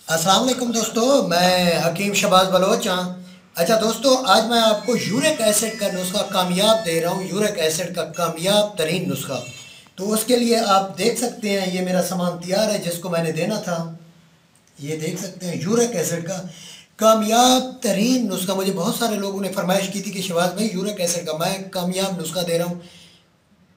अस्सलाम वालेकुम दोस्तों, मैं हकीम शहबाज बलोच हाँ। अच्छा दोस्तों, आज मैं आपको यूरिक एसिड का नुस्खा कामयाब दे रहा हूँ। यूरिक एसिड का कामयाब तरीन नुस्खा। तो उसके लिए आप देख सकते हैं, ये मेरा सामान तैयार है जिसको मैंने देना था। ये देख सकते हैं यूरिक एसिड का कामयाब तरीन नुस्खा। मुझे बहुत सारे लोगों ने फरमाइश की थी कि शहबाज भाई यूरिक एसिड का मैं कामयाब नुस्खा दे रहा हूँ,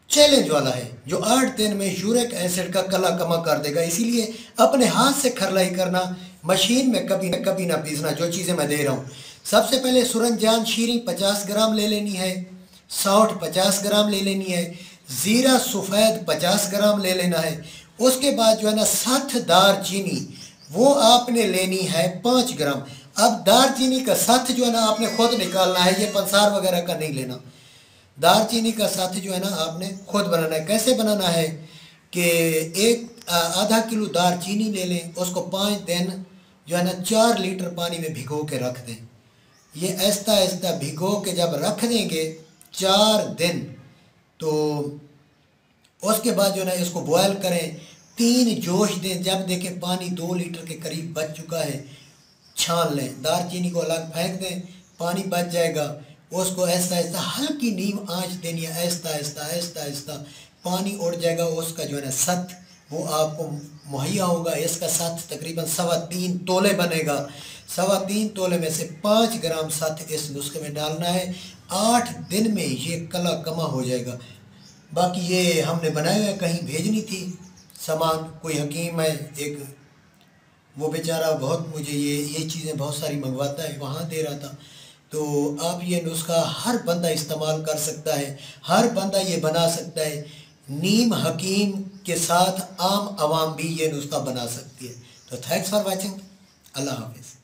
चैलेंज वाला है, जो 8 दिन में यूरिक एसिड का कला कमा कर देगा। इसीलिए अपने हाथ से खरलाई करना, मशीन में कभी ना पीसना, जो चीज़ें मैं दे रहा हूँ। सबसे पहले सुरनजान शीरी 50 ग्राम ले लेनी है, सौंठ 50 ग्राम ले लेनी है, ज़ीरा सफ़ेद 50 ग्राम ले लेना है। उसके बाद जो है ना 60 दार चीनी, वो आपने लेनी है 5 ग्राम। अब दार चीनी का साथ जो है ना आपने खुद निकालना है, ये पंसार वगैरह का नहीं लेना। दालचीनी का साथ जो है ना आपने खुद बनाना है। कैसे बनाना है कि एक आधा किलो दालचीनी ले लें, उसको 5 दिन जो है ना 4 लीटर पानी में भिगो के रख दें। ये ऐसा ऐसा भिगो के जब रख देंगे 4 दिन, तो उसके बाद जो है ना इसको बॉयल करें, 3 जोश दें। जब देखें पानी 2 लीटर के करीब बच चुका है, छान लें, दालचीनी को अलग फेंक दें, पानी बच जाएगा। उसको ऐसा ऐसा हल्की नीम आंच देनी है, ऐसा ऐसा ऐसा ऐसा पानी उड़ जाएगा। उसका जो है ना सत वो आपको मुहैया होगा। इसका सत तकरीबन 3.25 तोले बनेगा। 3.25 तोले में से 5 ग्राम सत इस नुस्खे में डालना है। 8 दिन में ये कला कमा हो जाएगा। बाकी ये हमने बनाए हुए कहीं भेजनी थी सामान, कोई हकीम है एक, वो बेचारा बहुत मुझे ये चीज़ें बहुत सारी मंगवाता है, वहाँ दे रहा था। तो आप ये नुस्खा हर बंदा इस्तेमाल कर सकता है, हर बंदा ये बना सकता है। नीम हकीम के साथ आम आवाम भी ये नुस्खा बना सकती है। तो थैंक्स फॉर वाचिंग। अल्लाह हाफिज़।